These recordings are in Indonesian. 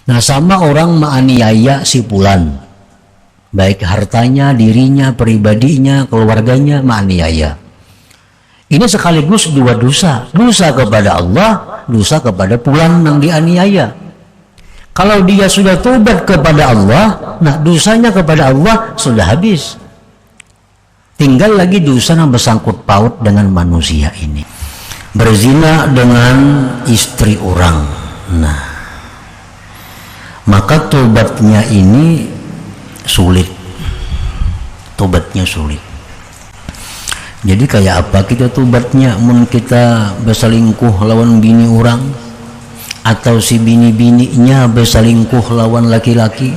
Nah, sama orang menganiaya si fulan, baik hartanya, dirinya, pribadinya, keluarganya, menganiaya. Ini sekaligus dua dosa, dosa kepada Allah, dosa kepada fulan yang dianiaya. Kalau dia sudah tobat kepada Allah, nah dosanya kepada Allah sudah habis. Tinggal lagi dosa yang bersangkut paut dengan manusia ini. Berzina dengan istri orang. Nah, maka tobatnya ini sulit. Tobatnya sulit. Jadi kayak apa kita tobatnya? Mun kita berselingkuh lawan bini orang, atau si bini-bininya berselingkuh lawan laki-laki,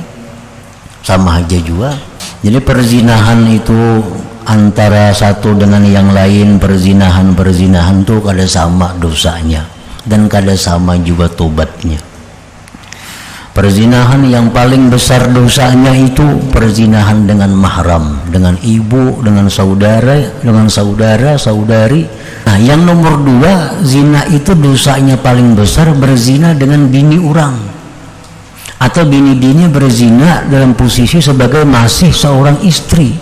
sama aja juga. Jadi perzinahan itu antara satu dengan yang lain, perzinahan tuh kada sama dosanya dan kada sama juga tobatnya. Perzinahan yang paling besar dosanya itu perzinahan dengan mahram, dengan ibu, dengan saudara, saudari. Nah, yang nomor dua, zina itu dosanya paling besar berzina dengan bini orang, atau bini-bini berzina dalam posisi sebagai masih seorang istri.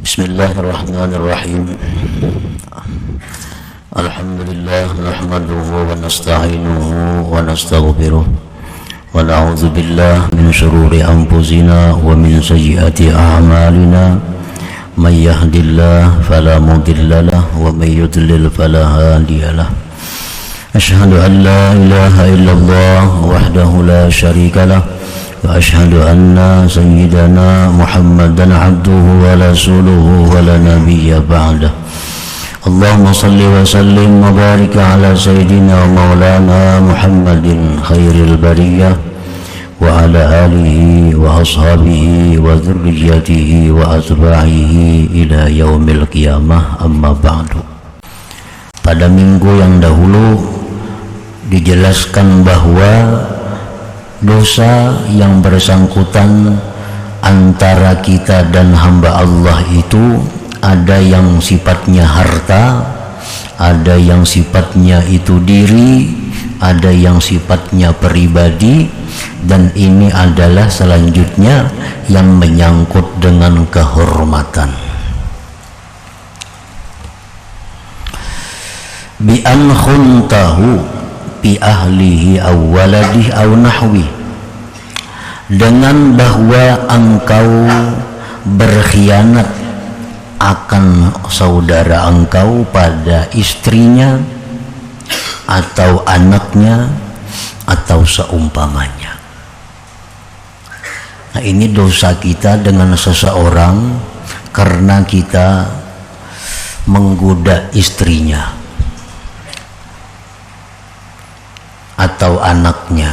Bismillahirrahmanirrahim. Alhamdulillah nahmaduhu wa nasta'inuhu wa nastaghfiruh wa na'udzu billah min shururi anfusina wa min sayyiati a'malina may yahdihillahu fala mudilla lahu wa may yudlil fala hadiya lahu. Asyhadu an la ilaha illallah wahdahu la syarika lahu wa asyhadu anna sayyidana Muhammadan abduhu wa rasuluhu wa la nabiyya ba'dahu. Allahumma salli wa sallim wa barik ala sayyidina maulana Muhammadin khairil bariyah wa ala alihi wa ashabihi wa dhurriyyatihi wa atba'ihi ila yaumil qiyamah, amma ba'du. Pada minggu yang dahulu dijelaskan bahwa dosa yang bersangkutan antara kita dan hamba Allah itu ada yang sifatnya harta, ada yang sifatnya itu diri, ada yang sifatnya pribadi, dan ini adalah selanjutnya yang menyangkut dengan kehormatan. Bi an khuntahu bi ahlihi aw waladihi aw nahwi, dengan bahwa engkau berkhianat akan saudara engkau pada istrinya atau anaknya atau seumpamanya. Nah, ini dosa kita dengan seseorang karena kita menggoda istrinya atau anaknya.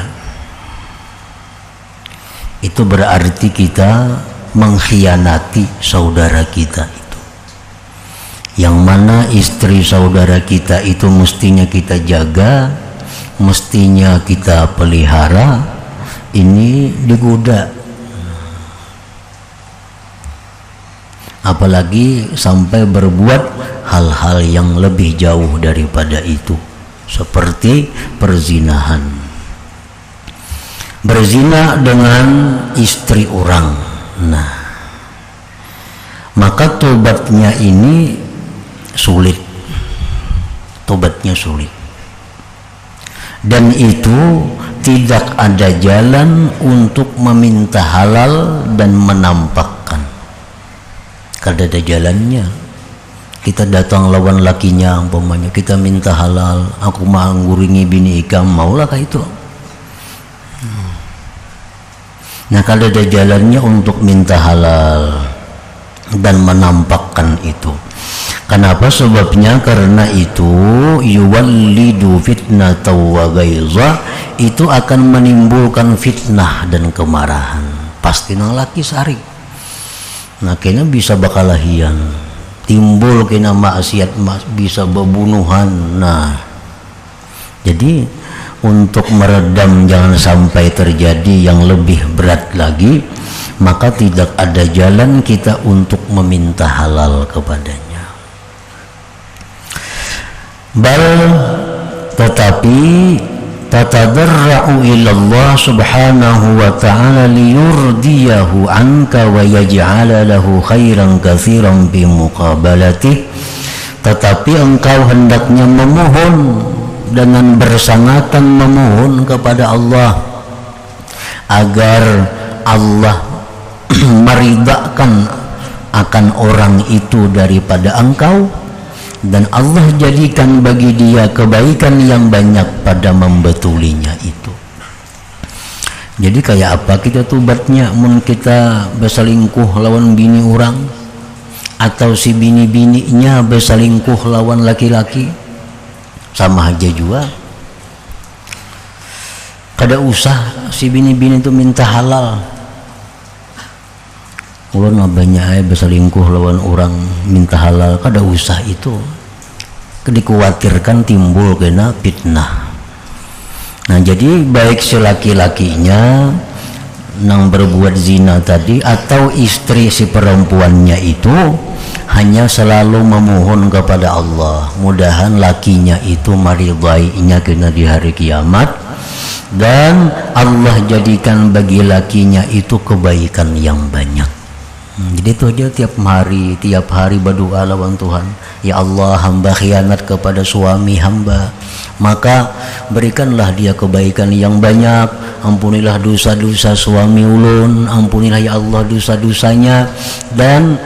Itu berarti kita mengkhianati saudara kita itu. Yang mana istri saudara kita itu mestinya kita jaga, mestinya kita pelihara, ini digoda. Apalagi sampai berbuat hal-hal yang lebih jauh daripada itu, seperti perzinahan. Berzina dengan istri orang. Nah, maka tobatnya ini sulit, tobatnya sulit, dan itu tidak ada jalan untuk meminta halal dan menampakkan. Kada ada jalannya. Kita datang lawan lakinya, umpamanya kita minta halal, aku mau nguringi bini ikam, maulah kah itu? Nah, kada ada jalannya untuk minta halal dan menampakkan itu. Kenapa? Sebabnya karena itu yuwallidu fitnata wa ghaiza, itu akan menimbulkan fitnah dan kemarahan. Pasti nang laki sari. Nah, kena bisa bakalahian, timbul kena maksiat, bisa bebunuhan. Nah, jadi untuk meredam jangan sampai terjadi yang lebih berat lagi, maka tidak ada jalan kita untuk meminta halal kepadanya. bal tetapi tatadarra'u ila Allah subhanahu wa ta'ala liyurdiyahu anka wa yaj'ala lahu khairan katsiran bi muqabalatih, tetapi engkau hendaknya memohon dengan bersangatan memohon kepada Allah agar Allah meridhakan akan orang itu daripada engkau, dan Allah jadikan bagi dia kebaikan yang banyak pada membetulinya itu. Jadi kayak apa kita tobatnya mun kita berselingkuh lawan bini orang, atau si bini-bininya berselingkuh lawan laki-laki, sama aja juga. Kada usah si bini-bini itu minta halal. Ulun banyak berselingkuh lawan orang minta halal, kada usah itu. Dikhawatirkan timbul kena fitnah. Nah jadi baik si laki-lakinya nang berbuat zina tadi atau istri si perempuannya itu hanya selalu memohon kepada Allah, mudahan lakinya itu maridainya kena di hari kiamat, dan Allah jadikan bagi lakinya itu kebaikan yang banyak. Jadi itu aja tiap hari berdoa lawan Tuhan, ya Allah, hamba khianat kepada suami hamba, maka berikanlah dia kebaikan yang banyak, ampunilah dosa-dosa suami ulun, ampunilah ya Allah dosa-dosanya, dan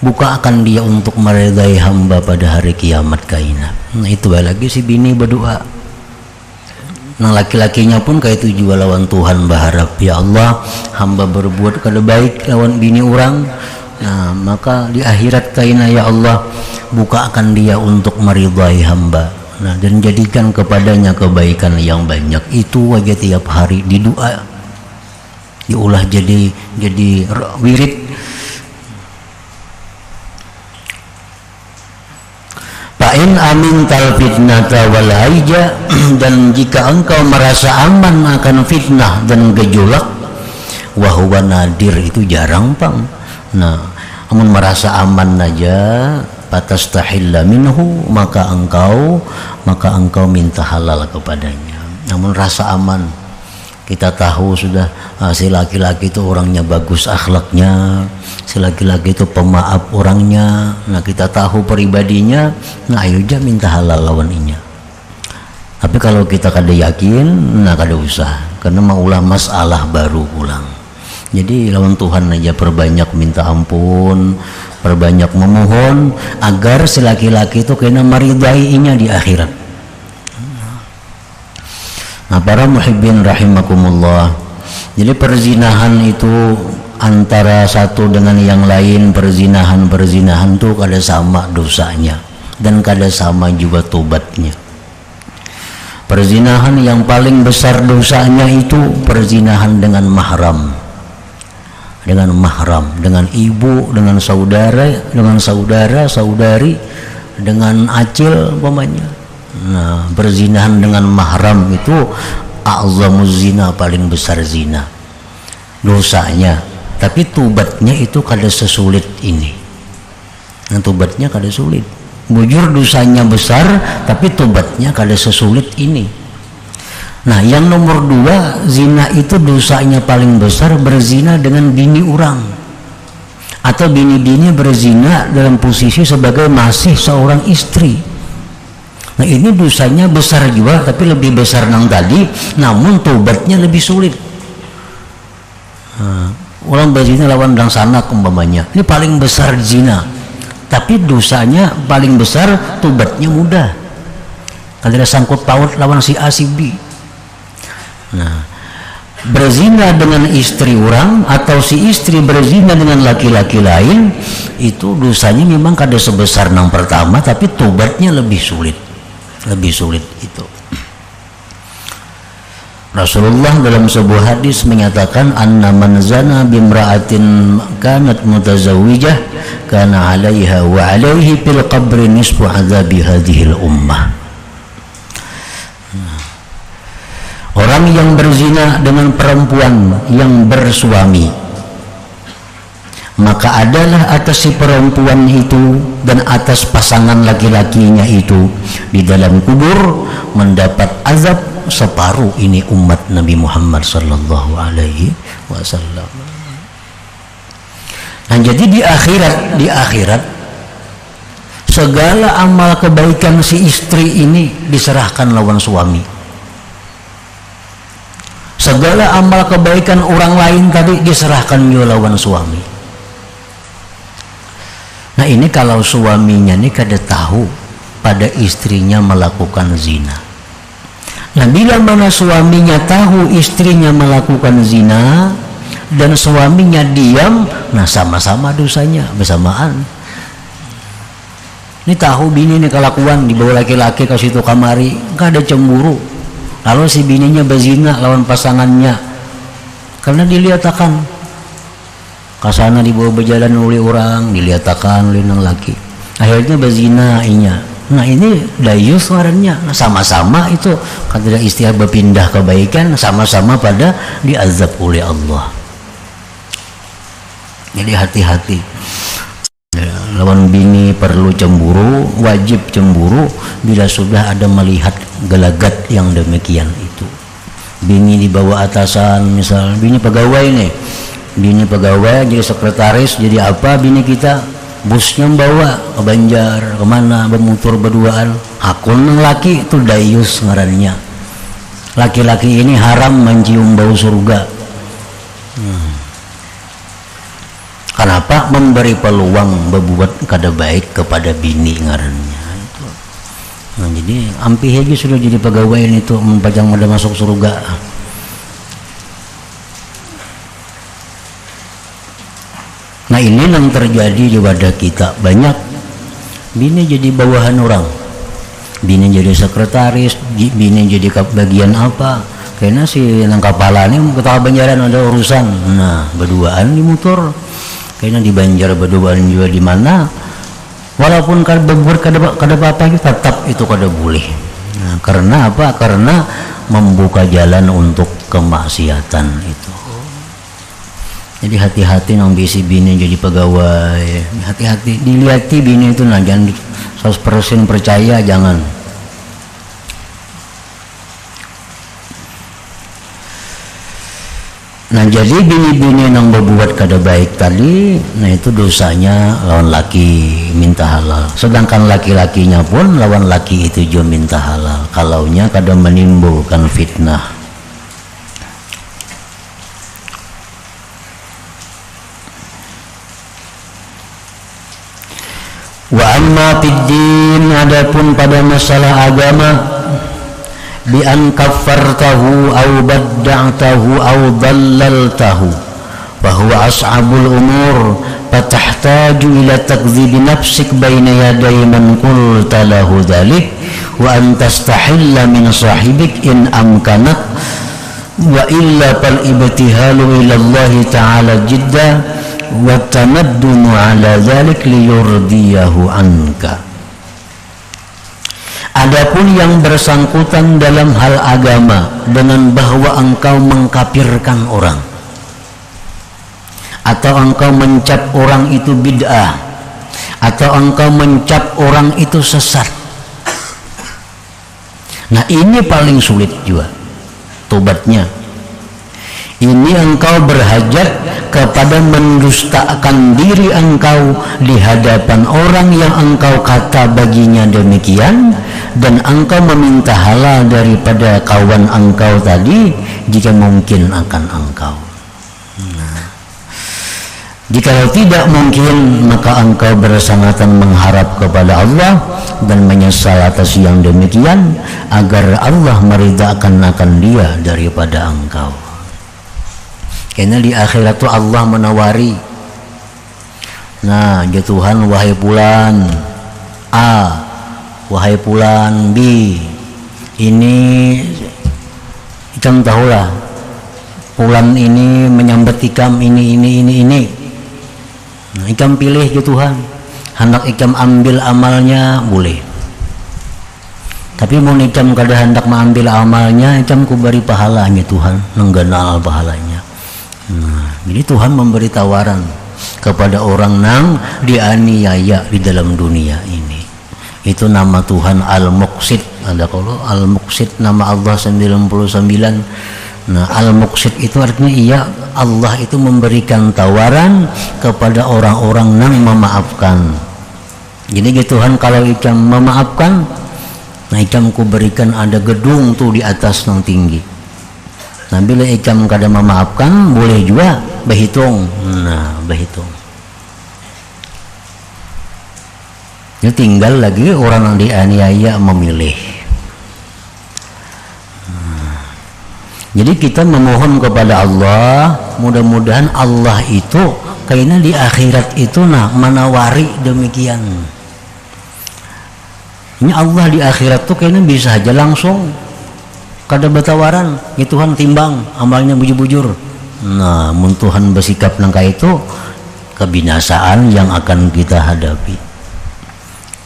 bukakan dia untuk meridai hamba pada hari kiamat kaina. Nah itu lagi si bini berdoa. Nah laki-lakinya pun kayak itu juga lawan Tuhan berharap, ya Allah hamba berbuat kada baik lawan bini orang, nah maka di akhirat kaina ya Allah bukakan dia untuk meridai hamba, nah dan jadikan kepadanya kebaikan yang banyak. Itu aja tiap hari di doa diulah jadi wirid. Fa'in amin tal fitnata wal haija, dan jika engkau merasa aman akan fitnah dan gejolak, wahuwa nadir, itu jarang pang. Nah amun merasa aman aja patastahilla minhu, maka engkau minta halal kepadanya. Namun rasa aman, kita tahu sudah si laki-laki itu orangnya bagus akhlaknya, si laki-laki itu pemaaf orangnya, nah kita tahu pribadinya, nah ayo aja minta halal lawan inya. Tapi kalau kita kada yakin, nah kada usah, karena maulah masalah baru ulang. Jadi lawan Tuhan aja perbanyak minta ampun, perbanyak memohon agar si laki-laki itu kena meridainya di akhirat. Nah para muhibbin rahimakumullah, jadi perzinahan itu antara satu dengan yang lain, perzinahan itu kada sama dosanya dan kada sama juga tobatnya. Perzinahan yang paling besar dosanya itu perzinahan dengan mahram, dengan ibu, dengan saudara, saudari, dengan acil umpamanya. Nah berzinahan dengan mahram itu a'zamuz zina, paling besar zina dosanya, tapi tobatnya itu kada sesulit ini. Nah tobatnya kada sulit, bujur dosanya besar tapi tobatnya kada sesulit ini. Nah yang nomor dua, zina itu dosanya paling besar berzina dengan bini orang, atau bini-bini berzina dalam posisi sebagai masih seorang istri. Nah ini dosanya besar juga, tapi lebih besar nang tadi, namun tobatnya lebih sulit. Orang berzina lawan dang sanak umpamanya, ini paling besar zina, tapi dosanya paling besar, tobatnya mudah. Kalau ada sangkut paut lawan si A si B. Nah berzina dengan istri orang atau si istri berzina dengan laki-laki lain, itu dosanya memang kada sebesar nang pertama, tapi tobatnya lebih sulit itu. Rasulullah dalam sebuah hadis menyatakan, anna man zana bimra'atin kanat mutazawwijah kana 'alaiha wa 'alaihi fil qabri nisfu 'adzabi hadhil ummah. Orang yang berzina dengan perempuan yang bersuami, maka adalah atas si perempuan itu dan atas pasangan laki-lakinya itu di dalam kubur mendapat azab separuh ini umat Nabi Muhammad sallallahu alaihi wasallam. Nah, jadi di akhirat segala amal kebaikan si istri ini diserahkan lawan suami. Segala amal kebaikan orang lain tadi diserahkan juga lawan suami. Nah, ini kalau suaminya ini kada tahu pada istrinya melakukan zina. Nah, bila mana suaminya tahu istrinya melakukan zina dan suaminya diam, nah sama-sama dosanya bersamaan. Ini tahu bini ini kelakuan dibawa laki-laki ke situ kamari, enggak ada cemburu. Lalu si bininya berzina lawan pasangannya karena dilihat akan kasana dibawa berjalan oleh orang, dilihatkan oleh nang laki, akhirnya berzina inya. Nah, ini dayus ngarannya. Nah, sama-sama itu kata istilah berpindah kebaikan, sama-sama pada diazab oleh Allah. Jadi hati-hati ya, lawan bini perlu cemburu, wajib cemburu bila sudah ada melihat gelagat yang demikian itu. Bini dibawa atasan, misal bini pegawai nih, bini pegawai jadi sekretaris jadi apa, bini kita busnya bawa ke Banjar kemana bermutur berduaan, hakun nang laki itu dayus ngarannya. Laki-laki ini haram mencium bau surga. Kenapa? Memberi peluang berbuat kada baik kepada bini ngarannya itu. Nah, jadi ampih aja sudah jadi pegawai itu mempajang ada masuk surga. Nah, ini yang terjadi di wadah kita banyak. Bini jadi bawahan orang, bini jadi sekretaris, bini jadi bagian apa, karena si nang kepala ini kota Banjaran ada urusan. Nah, berduaan di motor, karena di Banjar berduaan juga di mana, walaupun kada berbuat kada apa-apa tetap itu kada boleh. Nah, karena apa? Karena membuka jalan untuk kemaksiatan itu. Jadi hati-hati nang bisi bini jadi pegawai, hati-hati dilihati bini itu, nah jangan 100% percaya, jangan. Nah, jadi bini-bini nang berbuat kada baik tadi, nah itu dosanya lawan laki minta halal, sedangkan laki-lakinya pun lawan laki itu juga minta halal kalaunya kada menimbulkan fitnah. Wa amma fiddin, adapun pada masalah agama, bi an kaffartahu aw badda'tahu aw dallaltahu fa huwa as'abul umur fatahtaju ila takdhib nafsik baina yaday man qulta lahu dhalik wa an tastahilla min sahibik in amkanak wa illa fal ibtihalu ila Allah ta'ala jidda wa tanaddumu ala dhalik liyurdiyahu anka. Adapun yang bersangkutan dalam hal agama dengan bahwa engkau mengkafirkan orang atau engkau mencap orang itu bid'ah atau engkau mencap orang itu sesat, nah ini paling sulit juga tobatnya. Ini engkau berhajat kepada mendustakan diri engkau di hadapan orang yang engkau kata baginya demikian, dan engkau meminta halal daripada kawan engkau tadi jika mungkin akan engkau. Nah, jika tidak mungkin maka engkau bersangatan mengharap kepada Allah dan menyesal atas yang demikian agar Allah meridhakan akan dia daripada engkau. Karena di akhirat itu Allah menawari, nah ya Tuhan, wahai fulan A, wahai fulan B, ini ikam tahulah fulan ini menyambat ikam ini. Nah, ikam pilih ya Tuhan, hendak ikam ambil amalnya boleh, tapi mau ikam kada hendak mengambil amalnya, ikam kuberi pahalanya Tuhan, nengganal pahalanya. Nah, jadi Tuhan memberi tawaran, kepada orang nang dianiaya di dalam dunia ini. Itu nama Tuhan Al-Muqsit. Ada kalau Al-Muqsit nama Allah 99. Nah, Al-Muqsit itu artinya iya, Allah itu memberikan tawaran kepada orang-orang nang memaafkan. Jadi Tuhan kalau ikam memaafkan, nah ikam ku berikan ada gedung tuh di atas yang tinggi. Nah bila ikam kada memaafkan, boleh juga berhitung. Nah berhitung. Ya tinggal lagi orang yang dianiaya memilih. Jadi kita memohon kepada Allah, mudah-mudahan Allah itu kayaknya di akhirat itu menawari demikian. Ini Allah di akhirat tuh kayaknya bisa aja langsung kada bertawaran, ya Tuhan timbang amalnya bujur-bujur. Nah, mun Tuhan bersikap nangka itu kebinasaan yang akan kita hadapi.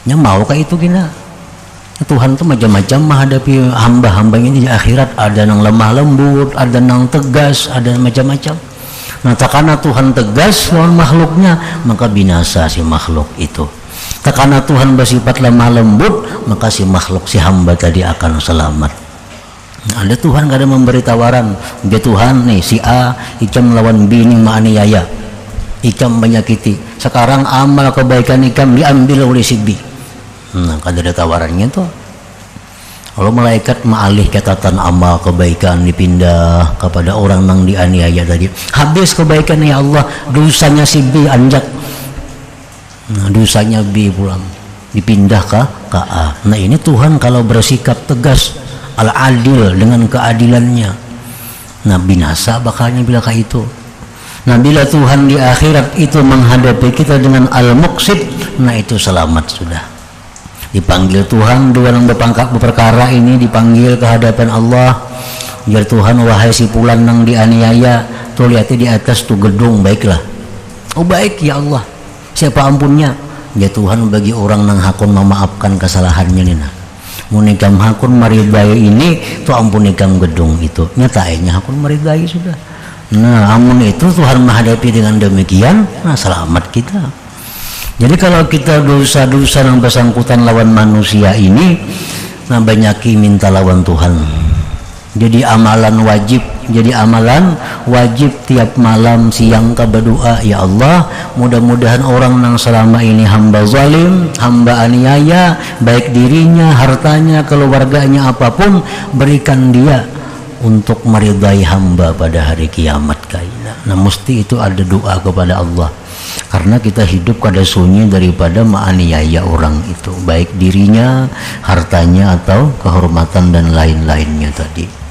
Nya mau kayak itu kita. Tuhan tuh macam-macam menghadapi hamba-hambanya di akhirat, ada yang lemah lembut, ada yang tegas, ada macam-macam. Nah, karena Tuhan tegas lawan makhluknya, maka binasa si makhluk itu. Karena Tuhan bersifat lemah lembut, maka si makhluk si hamba tadi akan selamat. Nah, ada Tuhan kada memberi tawaran, dia Tuhan nih si A ikam melawan B ini menganiaya, ikam menyakiti. Sekarang amal kebaikan ikam diambil oleh si B. Nah, kada ada tawarannya tuh. Kalau malaikat maalih catatan amal kebaikan dipindah kepada orang yang dianiaya tadi. Habis kebaikan ya Allah, dosanya si B anjak. Nah, dosanya B pulang dipindah ke A. Nah, ini Tuhan kalau bersikap tegas, al-adil dengan keadilannya. Nah, binasa bakalnya bila kayak itu. Nah, bila Tuhan di akhirat itu menghadapi kita dengan al-muqsit, nah itu selamat sudah. Dipanggil Tuhan dua yang berperkara ini dipanggil ke hadapan Allah. Biar Tuhan, wahai si fulan yang dianiaya, tuh lihatnya di atas tuh gedung, baiklah. Oh baik ya Allah, siapa ampunnya? Ya Tuhan, bagi orang yang hakun memaafkan kesalahannya nih. Munikam hakun maridai ini tuh ampunikam gedung itu. Nyatanya hakun maridai sudah. Nah, amun itu Tuhan menghadapi dengan demikian, nah selamat kita. Jadi kalau kita dosa-dosa yang bersangkutan lawan manusia ini, nah banyaki minta lawan Tuhan. Jadi amalan wajib tiap malam siang ka berdoa, ya Allah, mudah-mudahan orang yang selama ini hamba zalim, hamba aniaya, baik dirinya, hartanya, keluarganya, apapun, berikan dia untuk meridai hamba pada hari kiamat kaina. Nah, mesti itu ada doa kepada Allah. Karena kita hidup kada sunyi daripada menganiaya orang itu, baik dirinya, hartanya, atau kehormatan dan lain-lainnya tadi.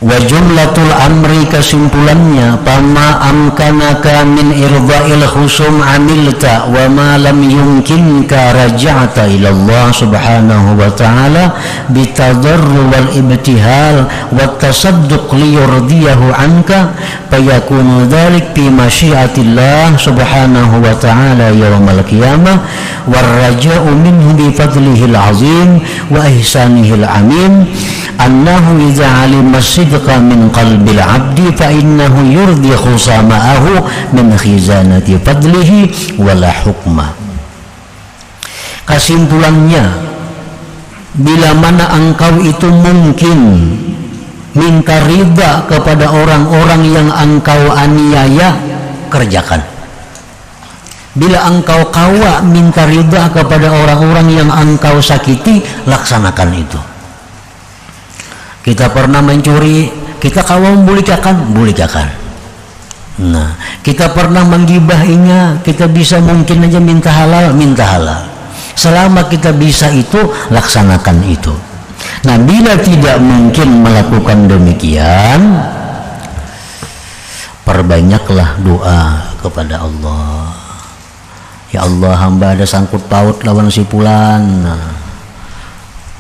Wa jumlatul amri, kesimpulannya, pama amkanaka min irda'il khusum amilta wa ma lam yumkinka raja'ta ila Allah subhanahu wa ta'ala bitadarru wal ibtihal wa tasadduq liyurdiyahu anka fayakunu dhalik fi masyiatillah subhanahu wa ta'ala yawmal qiyamah war raja'u minhu bi fadlihil azim wa ihsanihil amin annahu idza alima sidqa min qalbil abdi fa innahu yurdi khusama'ahu min khizanati fadlihi wala hukma. Kesimpulannya, bila mana engkau itu mungkin minta riba kepada orang-orang yang engkau aniaya, kerjakan. Bila engkau kawa minta riba kepada orang-orang yang engkau sakiti, laksanakan itu. Kita pernah mencuri, kita kawan bolehkan. Nah, kita pernah menggibahinya, kita bisa mungkin aja minta halal. Selama kita bisa itu, laksanakan itu. Nah, bila tidak mungkin melakukan demikian, perbanyaklah doa kepada Allah. Ya Allah, hamba ada sangkut paut lawan si fulan. Nah,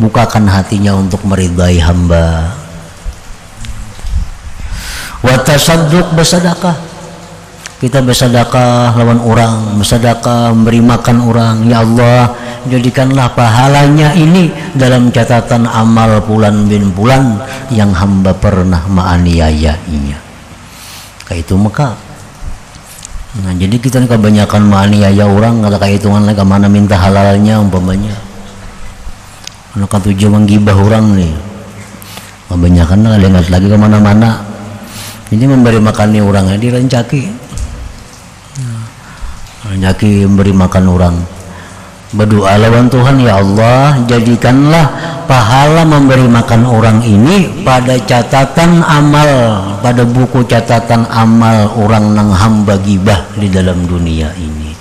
bukakan hatinya untuk meridai hamba. Wa tasadduq, bersedekah. Kita bersedekah lawan orang, bersedekah memberi makan orang. Ya Allah, jadikanlah pahalanya ini dalam catatan amal fulan bin fulan yang hamba pernah menganiayainya. kayak itu maka. Nah, jadi kita nih kebanyakan menganiaya orang kalau kayak hitungan lagi kemana minta halalnya umpamanya. Karena katujuh menggibah orang nih. Kebanyakan lah lihat lagi kemana-mana. Jadi memberi makannya orangnya dirancaki. Rancaki memberi makan orang. Berdoa lawan Tuhan, ya Allah jadikanlah pahala memberi makan orang ini pada catatan amal, pada buku catatan amal orang nang hamba gibah di dalam dunia ini.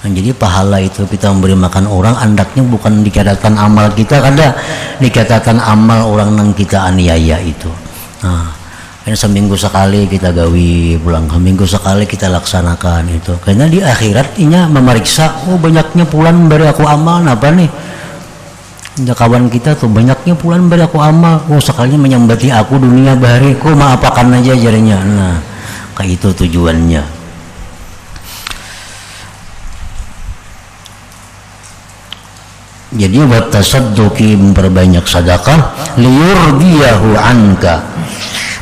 Nah, jadi pahala itu kita memberi makan orang andaknya bukan di catatan amal kita, kada di catatan amal orang nang kita aniaya itu. Nah, kan seminggu sekali kita gawi, pulang seminggu sekali kita laksanakan itu. Karena di akhirat inya memeriksa, oh banyaknya pulang beri aku amal apa nih? Ya, kawan kita tuh banyaknya pulang beri aku amal, oh sekalinya menyambati aku dunia bahari, ku maapakan aja jarinya. Nah, kayak itu tujuannya. Jadi buat tasadduqi memperbanyak sedekah liyurdiyahu anka.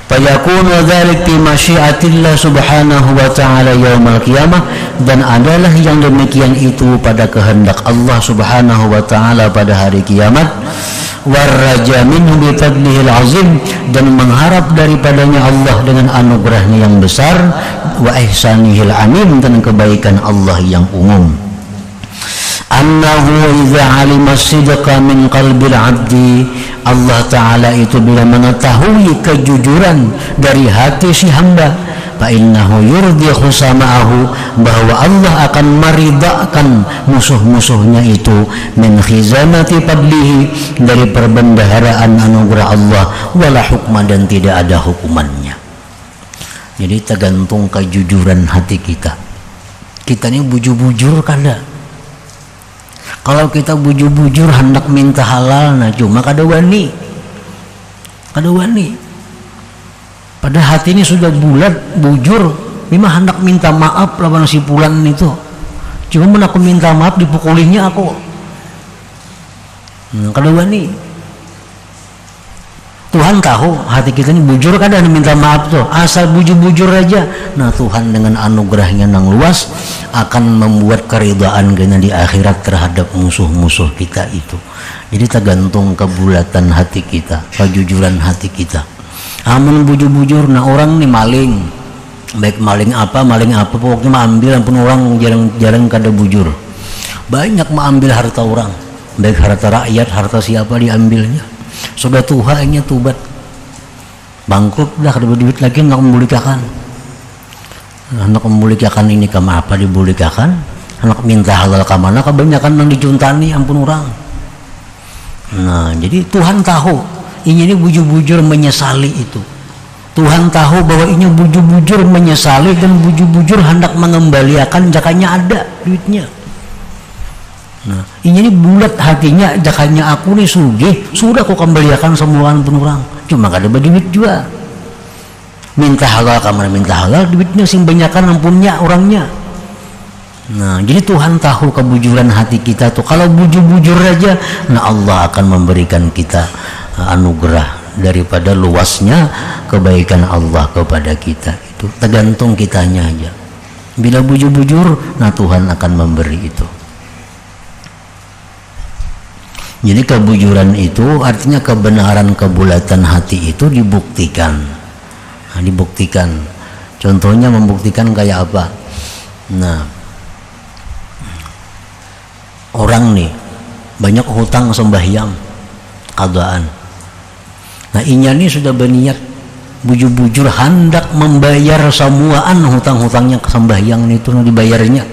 Fayakunu dzalik fi masyiatillah subhanahu wa ta'ala yaumal qiyamah, dan adalah yang demikian itu pada kehendak Allah subhanahu wa ta'ala pada hari kiamat. Warraja minhu bi fadlihil azim, dan mengharap daripadanya Allah dengan anugerahnya yang besar. Wa ihsanihil amin, dan kebaikan Allah yang umum. Annahu idza alima sidqa min qalbil abdi, Allah Ta'ala itu bila mengetahui kejujuran dari hati si hamba, fa innahu yurdi khusama'ahu, bahwa Allah akan meridhakan musuh-musuhnya itu, min khizanati fadlihi, dari perbendaharaan anugerah Allah, wala hukma, dan tidak ada hukumannya. Jadi tergantung kejujuran hati kita. Kita ini bujur-bujur kada. Kalau kita bujur-bujur hendak minta halal, nah cuma kada wani. Pada hati ini sudah bulat, bujur, memang hendak minta maaf lawan si pulan itu. Cuma aku minta maaf dipukulinya aku. Kada wani. Tuhan tahu hati kita ini bujur kada minta maaf tuh, asal bujur-bujur aja. Nah Tuhan dengan anugerahnya yang luas akan membuat keridhaan kita di akhirat terhadap musuh-musuh kita itu. Jadi tergantung kebulatan hati kita, kejujuran hati kita. Amun bujur-bujur, nah orang nih maling, baik maling apa pokoknya ambil, ampun orang jarang kada bujur. Banyak mengambil harta orang, baik harta rakyat, harta siapa diambilnya. Sudah Tuhannya tubat, bangkrut dah, kada berduit lagi, nak membulikakan. Anak membulikakan ini kama apa dibulikakan? Anak minta halal kamana kebanyakan yang dijuntani, ampun orang. Nah jadi Tuhan tahu ini bujur-bujur menyesali itu. Tuhan tahu bahwa ini bujur-bujur menyesali dan bujur-bujur hendak mengembalikan jakanya ada duitnya. Nah, ini bulat hatinya, jakanya aku nih sugih, sudah aku kembalikan semua ampun orang. Cuma kada berduit juga. Minta halal kamar minta halal, duitnya sing banyakan ampunnya orangnya. Nah, jadi Tuhan tahu kebujuran hati kita tuh. Kalau bujur-bujur aja, nah Allah akan memberikan kita anugerah daripada luasnya kebaikan Allah kepada kita. Itu tergantung kitanya aja. Bila bujur-bujur, nah Tuhan akan memberi itu. Jadi kebujuran itu artinya kebenaran kebulatan hati itu dibuktikan. Nah, dibuktikan. Contohnya membuktikan kayak apa? Nah, orang nih banyak hutang sembahyang qadaan. Nah, inya nih sudah berniat bujur-bujur hendak membayar semuaan hutang-hutangnya sembahyang itu dibayarnya.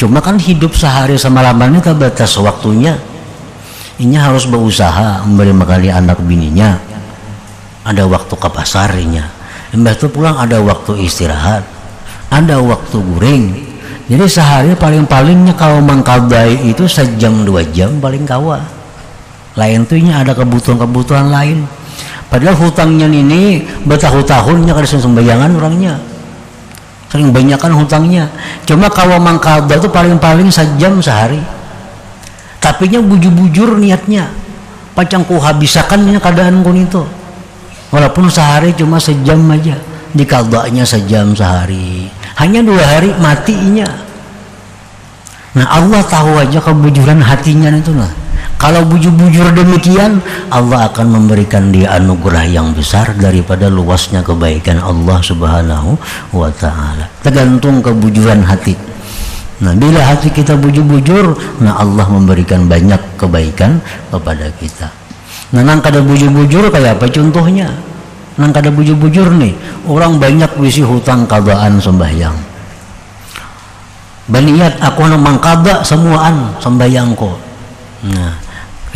Cuma kan hidup sehari semalaman itu batas waktunya. Inya harus berusaha memberi makan anak bininya. Ada waktu ke pasarnya. Mbah itu pulang ada waktu istirahat. Ada waktu guring. Jadi sehari paling-palingnya kalau mengkadai itu sejam 2 jam paling kawa. Lain tuhnya ada kebutuhan-kebutuhan lain. Padahal hutangnya ini bertahun-tahunnya kada sembayangan orangnya. Sering banyakkan hutangnya. Cuma kalau mengkada itu paling-paling sejam sehari. Tapi nya bujur-bujur niatnya. Pacang ku habisakannya keadaan kun itu. Walaupun sehari cuma sejam aja. dikaldaknya sejam sehari, hanya 2 hari matinya. Nah Allah tahu aja kebujuran hatinya itu. Nah kalau bujur-bujur demikian, Allah akan memberikan dia anugerah yang besar daripada luasnya kebaikan Allah Subhanahu wa ta'ala. Tergantung kebujuran hati. Nah bila hati kita bujur-bujur, nah Allah memberikan banyak kebaikan kepada kita. Nah nang kada bujur-bujur kayak apa contohnya? Nang kada bujur-bujur nih, orang banyak wisi hutang kadaan sembahyang. Baniat aku nang kada semuaan sembahyangku. Nah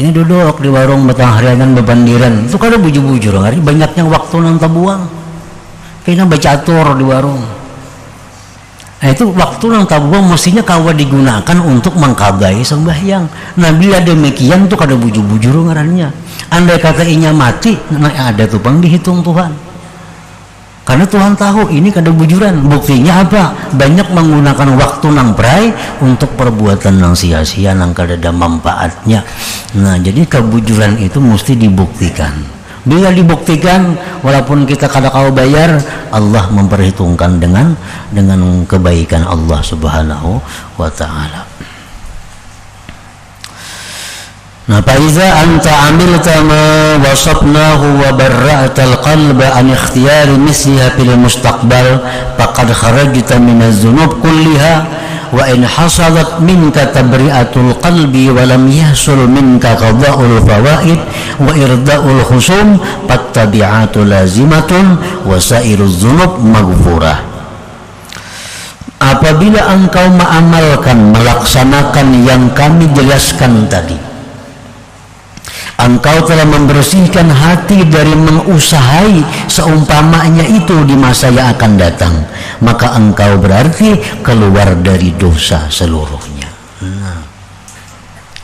ini duduk di warung batang harianan bebandiran, itu kada bujur-bujur, hari banyaknya waktu nang tabuang. Kayaknya bacatur di warung. Nah itu waktu nang tabuang mestinya kawa digunakan untuk mengkadai sembahyang. Nah bila demikian tuh kada bujur-bujur ngarannya. Andai kata inya mati, nah ada tuh pang dihitung Tuhan. Karena Tuhan tahu ini kada bujuran. Buktinya apa? Banyak menggunakan waktu nang prai untuk perbuatan nang sia-sia nang kada ada manfaatnya. Nah jadi kebujuran itu mesti dibuktikan. Bila dibuktikan, walaupun kita kada kau bayar, Allah memperhitungkan dengan kebaikan Allah Subhanahu wa ta'ala. Nah, faiza anta amilta ma wasafnahu wa barra'tal qalba an ikhtiyari misliha fil mustaqbal faqad kharajta min az-zunub kulliha wa in hasalat minka tabri'atul qalbi wa lam yahsul minka qada'ul fawaid wa irda'ul khusum fattabi'atu lazimatun wa sairuz dzunub maghfurah. Apabila engkau mengamalkan, melaksanakan yang kami jelaskan tadi, engkau telah membersihkan hati dari mengusahai seumpamanya itu di masa yang akan datang, maka engkau berarti keluar dari dosa seluruhnya. Nah,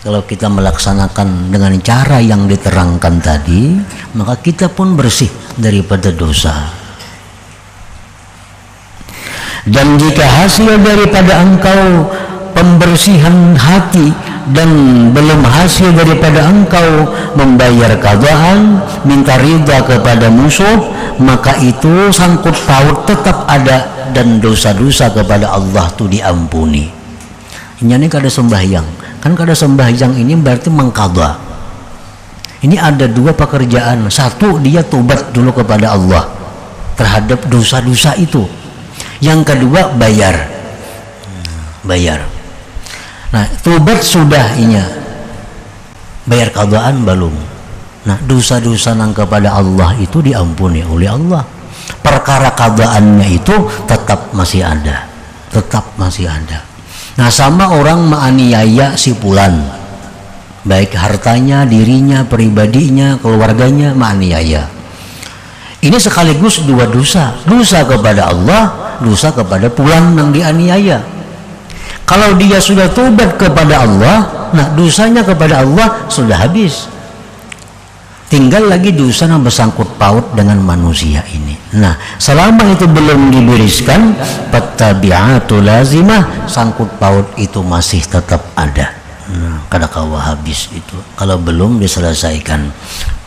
kalau kita melaksanakan dengan cara yang diterangkan tadi, maka kita pun bersih daripada dosa. Dan jika hasil daripada engkau pembersihan hati dan belum hasil daripada engkau membayar qadaan, minta ridha kepada musuh, maka itu sangkut paut tetap ada dan dosa-dosa kepada Allah itu diampuni. Ini kada sembahyang, kan kada sembahyang ini berarti mengqadha. Ini ada 2 pekerjaan. Satu, dia tobat dulu kepada Allah terhadap dosa-dosa itu. Yang kedua, bayar. Nah, tobat sudah inya, bayar qadaan belum. Nah, dosa-dosa nang kepada Allah itu diampuni oleh Allah. Perkara qadaannya itu tetap masih ada. Nah, sama orang menganiaya si fulan, baik hartanya, dirinya, pribadinya, keluarganya menganiaya. Ini sekaligus 2 dosa. Dosa kepada Allah, dosa kepada fulan yang dianiaya. Kalau dia sudah tobat kepada Allah, nah dosanya kepada Allah sudah habis. Tinggal lagi dosa yang bersangkut paut dengan manusia ini. Nah, selama itu belum dibereskan, fattabi'atu lazimah, sangkut paut itu masih tetap ada. Nah, kada kawa habis itu. Kalau belum diselesaikan.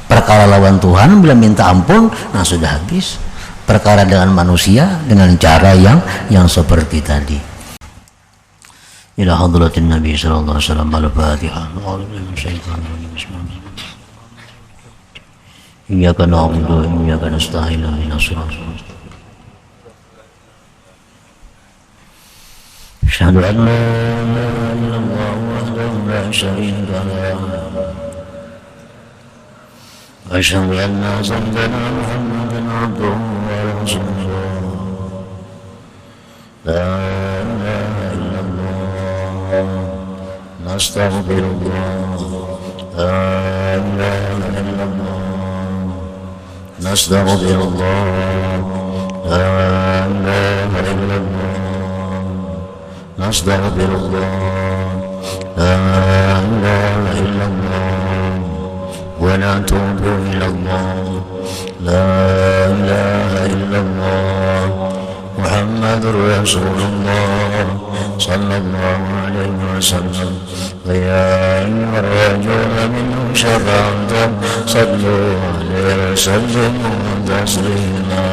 Perkara lawan Tuhan bila minta ampun, nah sudah habis. Perkara dengan manusia dengan cara yang seperti tadi. Ila hadratin Nabi sallallahu alaihi wasallam al-Fatihah. Iyyaka na'budu wa iyyaka nasta'in ihdinas siratal mustaqim. Asyhadu an la ilaha illallah wahdahu la syarika lahu wa asyhadu anna sayyidana Muhammadan abduhu wa rasuluhu. La ilaha illallah nastaghfirullah. La ilaha illallah nastaghfirullah. La ilaha illallah nastaghfirullah. La ilaha illallah wa natubu ilallah. La ilaha illallah Muhammadur Rasulullah sallallahu alaihi wasallam. Ya ayyuhar rajul minhu syarran sallu alaihi wa sallimu taslima.